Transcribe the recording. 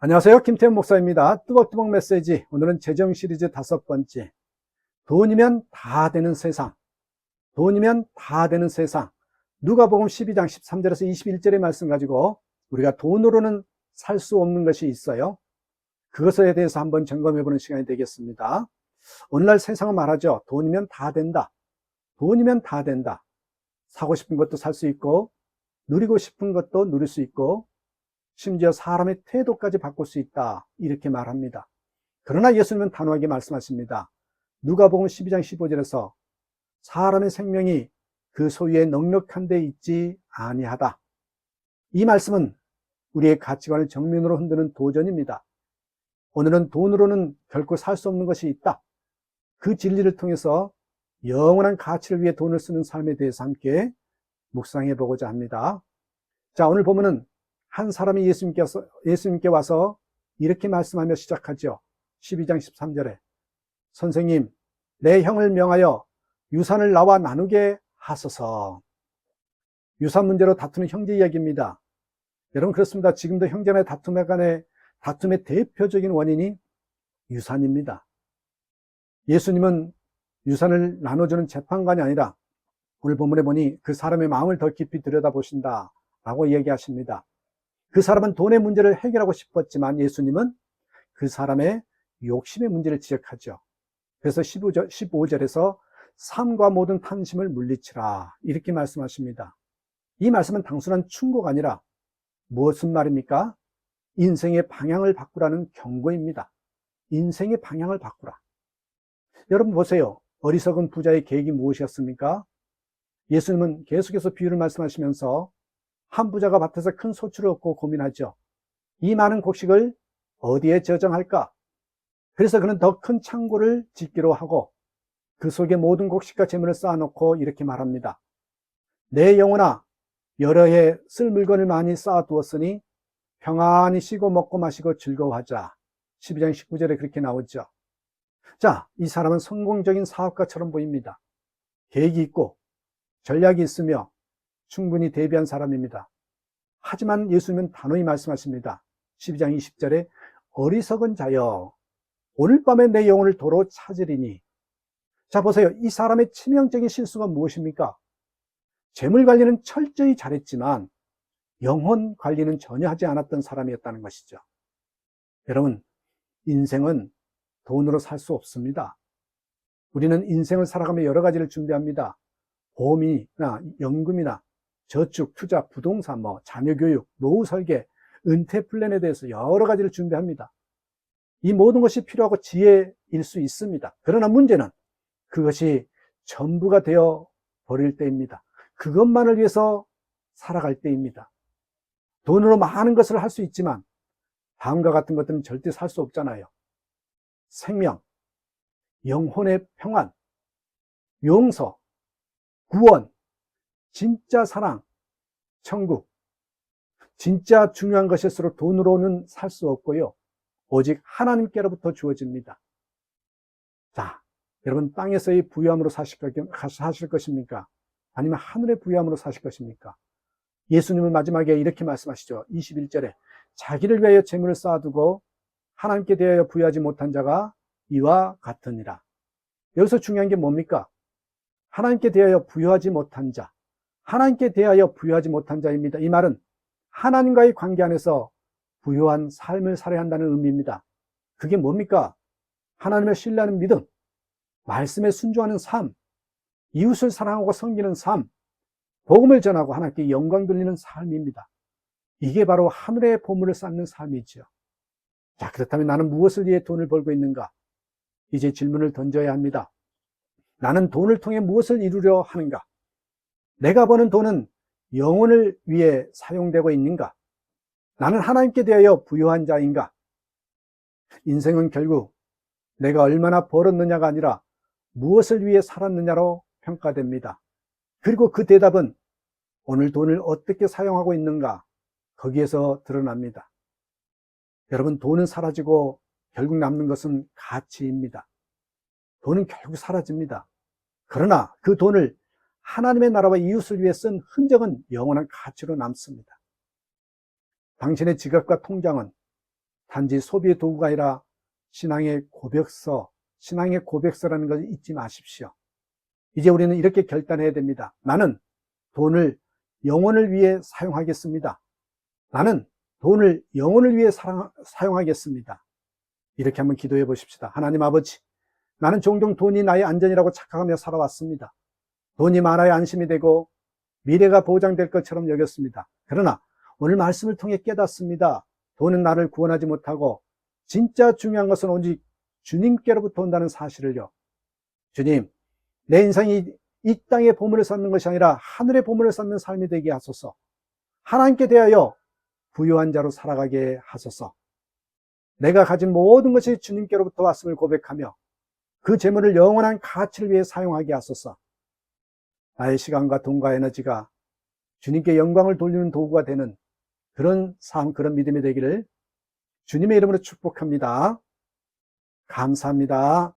안녕하세요. 김태현 목사입니다. 뚜벅뚜벅 메시지. 오늘은 재정 시리즈 5번째. 돈이면 다 되는 세상. 돈이면 다 되는 세상. 누가복음 12장 13절에서 21절의 말씀 가지고 우리가 돈으로는 살 수 없는 것이 있어요. 그것에 대해서 한번 점검해보는 시간이 되겠습니다. 오늘날 세상은 말하죠. 돈이면 다 된다. 돈이면 다 된다. 사고 싶은 것도 살 수 있고, 누리고 싶은 것도 누릴 수 있고, 심지어 사람의 태도까지 바꿀 수 있다, 이렇게 말합니다. 그러나 예수님은 단호하게 말씀하십니다. 누가복음 12장 15절에서 사람의 생명이 그 소유에 넉넉한 데 있지 아니하다. 이 말씀은 우리의 가치관을 정면으로 흔드는 도전입니다. 오늘은 돈으로는 결코 살 수 없는 것이 있다. 그 진리를 통해서 영원한 가치를 위해 돈을 쓰는 삶에 대해서 함께 묵상해 보고자 합니다. 자, 오늘 보면은 한 사람이 예수님께 와서 이렇게 말씀하며 시작하죠. 12장 13절에 선생님, 내 형을 명하여 유산을 나와 나누게 하소서. 유산 문제로 다투는 형제 이야기입니다. 여러분, 그렇습니다. 지금도 형제간의 다툼의 대표적인 원인이 유산입니다. 예수님은 유산을 나눠주는 재판관이 아니라 오늘 본문에 보니 그 사람의 마음을 더 깊이 들여다보신다라고 얘기하십니다. 그 사람은 돈의 문제를 해결하고 싶었지만 예수님은 그 사람의 욕심의 문제를 지적하죠. 그래서 15절에서 삶과 모든 탐심을 물리치라, 이렇게 말씀하십니다. 이 말씀은 단순한 충고가 아니라 무슨 말입니까? 인생의 방향을 바꾸라는 경고입니다. 인생의 방향을 바꾸라. 여러분 보세요. 어리석은 부자의 계획이 무엇이었습니까? 예수님은 계속해서 비유를 말씀하시면서 한 부자가 밭에서 큰 소출을 얻고 고민하죠. 이 많은 곡식을 어디에 저장할까? 그래서 그는 더 큰 창고를 짓기로 하고 그 속에 모든 곡식과 재물을 쌓아놓고 이렇게 말합니다. 내 영혼아, 여러 해 쓸 물건을 많이 쌓아두었으니 평안히 쉬고 먹고 마시고 즐거워하자. 12장 19절에 그렇게 나오죠. 자, 이 사람은 성공적인 사업가처럼 보입니다. 계획이 있고 전략이 있으며 충분히 대비한 사람입니다. 하지만 예수님은 단호히 말씀하십니다. 12장 20절에 어리석은 자여, 오늘 밤에 내 영혼을 도로 찾으리니. 자, 보세요. 이 사람의 치명적인 실수가 무엇입니까? 재물 관리는 철저히 잘했지만 영혼 관리는 전혀 하지 않았던 사람이었다는 것이죠. 여러분, 인생은 돈으로 살 수 없습니다. 우리는 인생을 살아가며 여러 가지를 준비합니다. 보험이나 연금이나 저축, 투자, 부동산, 자녀 교육, 노후 설계, 은퇴 플랜에 대해서 여러 가지를 준비합니다. 이 모든 것이 필요하고 지혜일 수 있습니다. 그러나 문제는 그것이 전부가 되어 버릴 때입니다. 그것만을 위해서 살아갈 때입니다. 돈으로 많은 것을 할 수 있지만 다음과 같은 것들은 절대 살 수 없잖아요. 생명, 영혼의 평안, 용서, 구원, 진짜 사랑, 천국. 진짜 중요한 것일수록 돈으로는 살 수 없고요. 오직 하나님께로부터 주어집니다. 자, 여러분, 땅에서의 부유함으로 사실 것입니까? 아니면 하늘의 부유함으로 사실 것입니까? 예수님은 마지막에 이렇게 말씀하시죠. 21절에 자기를 위하여 재물을 쌓아두고 하나님께 대하여 부유하지 못한 자가 이와 같으니라. 여기서 중요한 게 뭡니까? 하나님께 대하여 부유하지 못한 자, 하나님께 대하여 부유하지 못한 자입니다. 이 말은 하나님과의 관계 안에서 부유한 삶을 살아야 한다는 의미입니다. 그게 뭡니까? 하나님을 신뢰하는 믿음, 말씀에 순종하는 삶, 이웃을 사랑하고 섬기는 삶, 복음을 전하고 하나님께 영광 돌리는 삶입니다. 이게 바로 하늘의 보물을 쌓는 삶이죠. 자, 그렇다면 나는 무엇을 위해 돈을 벌고 있는가? 이제 질문을 던져야 합니다. 나는 돈을 통해 무엇을 이루려 하는가? 내가 버는 돈은 영혼을 위해 사용되고 있는가? 나는 하나님께 대하여 부유한 자인가? 인생은 결국 내가 얼마나 벌었느냐가 아니라 무엇을 위해 살았느냐로 평가됩니다. 그리고 그 대답은 오늘 돈을 어떻게 사용하고 있는가? 거기에서 드러납니다. 여러분, 돈은 사라지고 결국 남는 것은 가치입니다. 돈은 결국 사라집니다. 그러나 그 돈을 하나님의 나라와 이웃을 위해 쓴 흔적은 영원한 가치로 남습니다. 당신의 지갑과 통장은 단지 소비의 도구가 아니라 신앙의 고백서라는 것을 잊지 마십시오. 이제 우리는 이렇게 결단해야 됩니다. 나는 돈을 영혼을 위해 사용하겠습니다. 나는 돈을 영혼을 위해 사용하겠습니다. 이렇게 한번 기도해 보십시다. 하나님 아버지, 나는 종종 돈이 나의 안전이라고 착각하며 살아왔습니다. 돈이 많아야 안심이 되고 미래가 보장될 것처럼 여겼습니다. 그러나 오늘 말씀을 통해 깨닫습니다. 돈은 나를 구원하지 못하고 진짜 중요한 것은 오직 주님께로부터 온다는 사실을요. 주님, 내 인생이 이 땅의 보물을 쌓는 것이 아니라 하늘의 보물을 쌓는 삶이 되게 하소서. 하나님께 대하여 부유한 자로 살아가게 하소서. 내가 가진 모든 것이 주님께로부터 왔음을 고백하며 그 재물을 영원한 가치를 위해 사용하게 하소서. 나의 시간과 돈과 에너지가 주님께 영광을 돌리는 도구가 되는 그런 삶, 그런 믿음이 되기를 주님의 이름으로 축복합니다. 감사합니다.